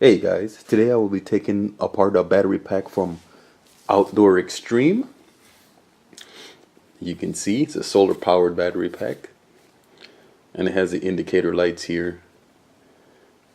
Hey guys, today I will be taking apart a battery pack from Outdoor Xtreme. You can see it's a solar powered battery pack and it has the indicator lights here.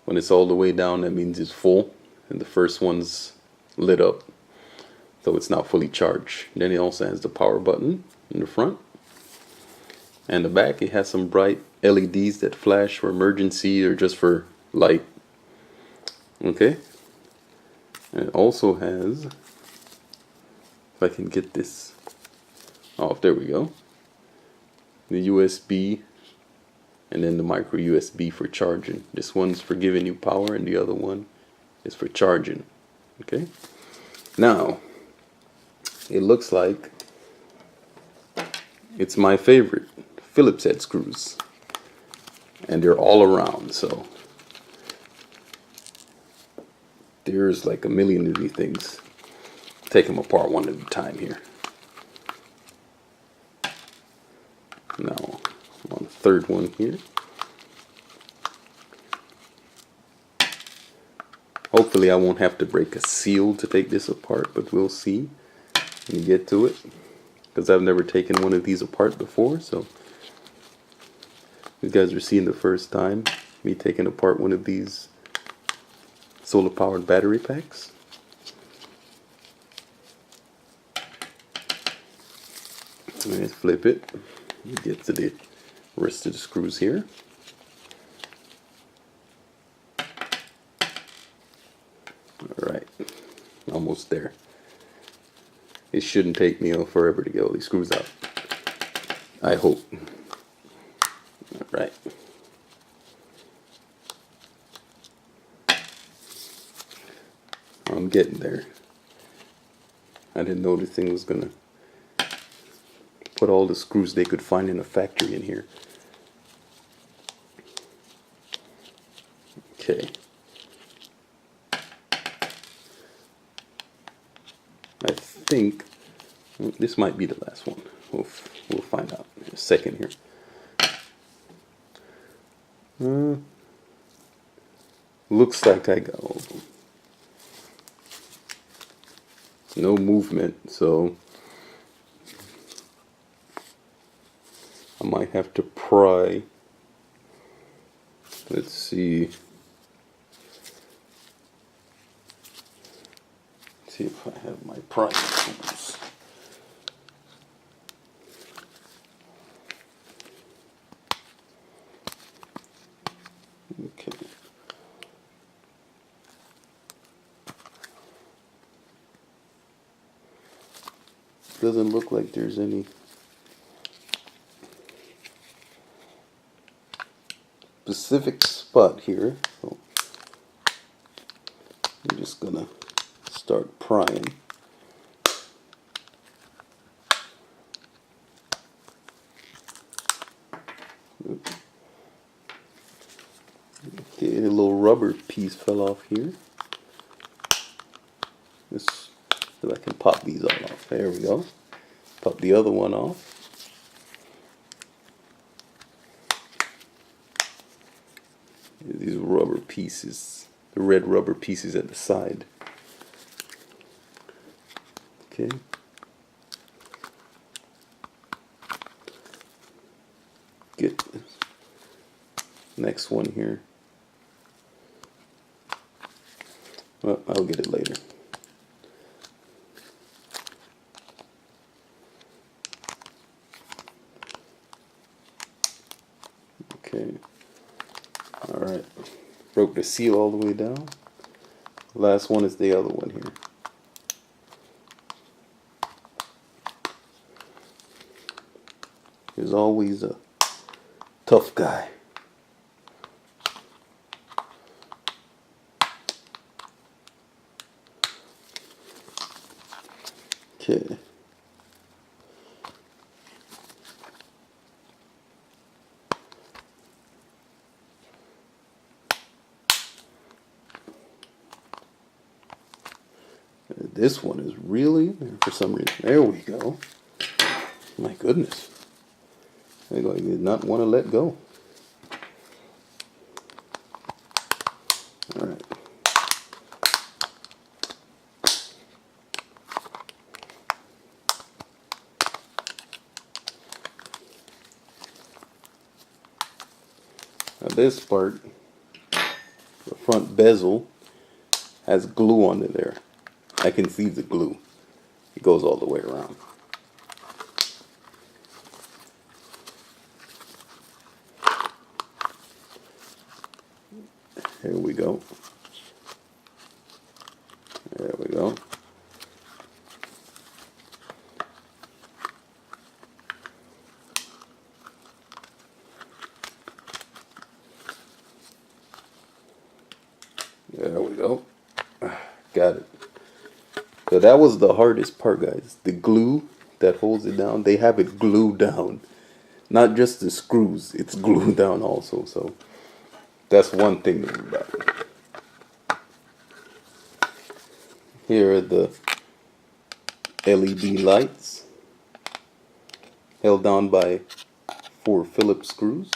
When it's all the way down, that means it's full, and the first one's lit up, so it's not fully charged. Then it also has the power button in the front, and the back it has some bright LEDs that flash for emergency or just for light. Okay, and it also has, if I can get this off, there we go, the USB and then the micro USB for charging. This one's for giving you power and the other one is for charging. Okay, now it looks like it's my favorite Phillips head screws, and they're all around, so there's like a million of these things. Take them apart one at a time here. Now I'm on the third one here. Hopefully I won't have to break a seal to take this apart, but we'll see when we get to it, because I've never taken one of these apart before. So you guys are seeing the first time me taking apart one of these solar powered battery packs. Let's flip it. Get to the rest of the screws here. Alright, almost there. It shouldn't take me forever to get all these screws out, I hope. Alright. I'm getting there. I didn't know this thing was gonna put all the screws they could find in a factory in here. Okay. I think this might be the last one. We'll find out in a second here. Looks like I got all of them. No movement, so I might have to pry. Let's see. See if I have my prying tools. Okay. Doesn't look like there's any specific spot here, so I'm just gonna start prying. Okay, a little rubber piece fell off here. This, so I can pop these all off. There we go. Pop the other one off. These rubber pieces, the red rubber pieces at the side. Okay. Get the next one here. Well, I'll get it later. Okay. Alright. Broke the seal all the way down. Last one is the other one here. There's always a tough guy. Okay. This one is really, for some reason, there we go. My goodness. I did not want to let go. Alright. this part, the front bezel, has glue under there. I can see the glue. It goes all the way around. Here we go. There we go. There we go. Got it. So that was the hardest part, guys. The glue that holds it down, they have it glued down. Not just the screws, it's glued down also. So that's one thing to do about it. Here are the LED lights, held down by 4 Phillips screws.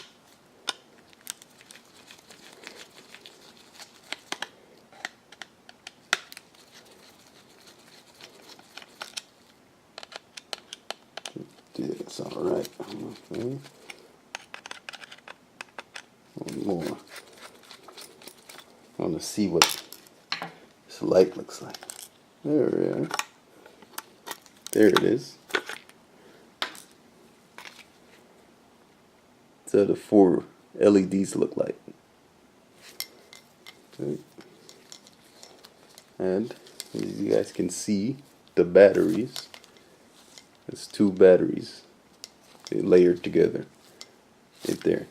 It's alright. Okay. One more. I want to see what this light looks like. There we are. There it is. So the 4 LEDs look like. Okay. And as you guys can see, the batteries. It's 2 batteries. They layered together. Right there.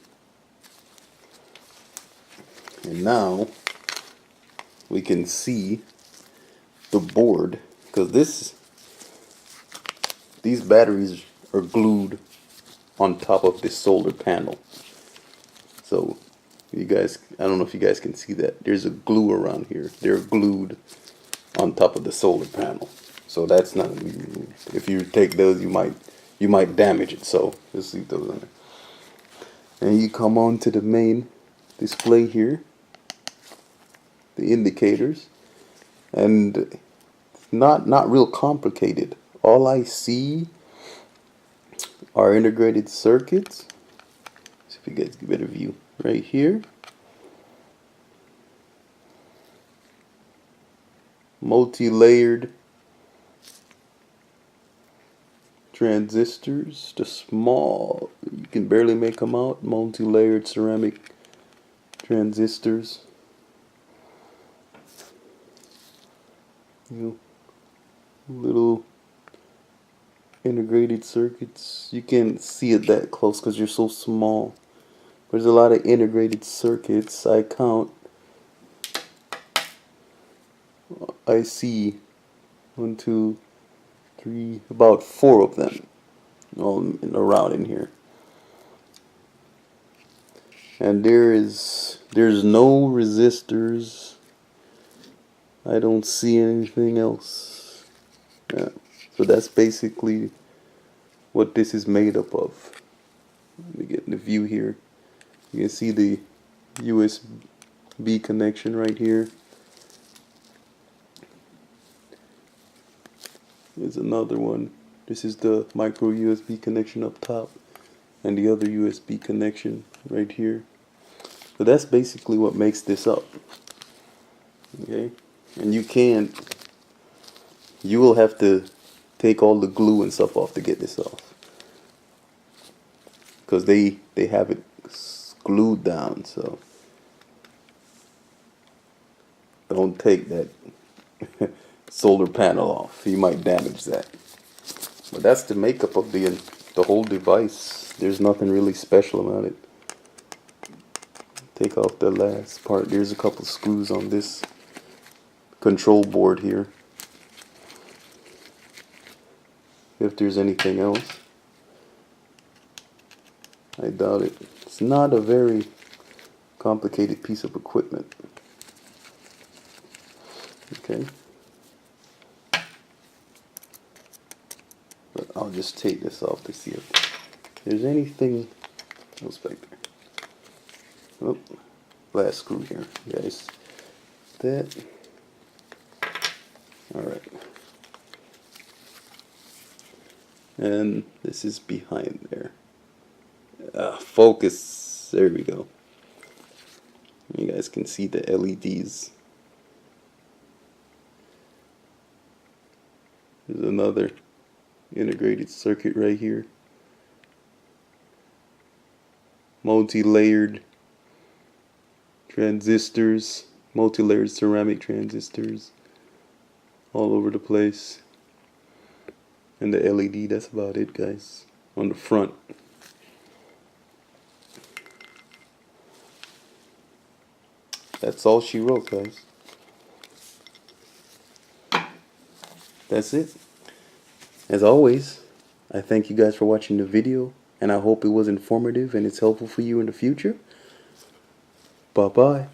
And now we can see the board, because these batteries are glued on top of this solar panel. So you guys, I don't know if you guys can see that. There's a glue around here. They're glued on top of the solar panel. So that's not, if you take those, you might damage it. So just leave those on there. And you come on to the main display here, the indicators, and not real complicated. All I see are integrated circuits. See if you guys get a better view right here. Multi-layered transistors, the small, you can barely make them out, multi-layered ceramic transistors. Little integrated circuits. You can't see it that close because you're so small. There's a lot of integrated circuits. I see 1, 2, 3, about 4 of them all around in here. And there's no resistors. I don't see anything else. Yeah. So that's basically what this is made up of. Let me get in the view here. You can see the USB connection right here. There's another one. This is the micro USB connection up top, and the other USB connection right here. So that's basically what makes this up. Okay, and you will have to take all the glue and stuff off to get this off, because they have it glued down. So don't take that solar panel off. You might damage that. But that's the makeup of the whole device. There's nothing really special about it. Take off the last part. There's a couple screws on this control board here, if there's anything else. I doubt it. It's not a very complicated piece of equipment. Okay. But I'll just take this off to see if there's anything else back there. Oh, last screw here, guys. That. Alright. And this is behind there. Focus. There we go. You guys can see the LEDs. There's another integrated circuit right here. Multi-layered transistors, multi-layered ceramic transistors all over the place. And the LED, that's about it, guys, on the front. That's all she wrote, guys. That's it. As always, I thank you guys for watching the video, and I hope it was informative and it's helpful for you in the future. Bye-bye.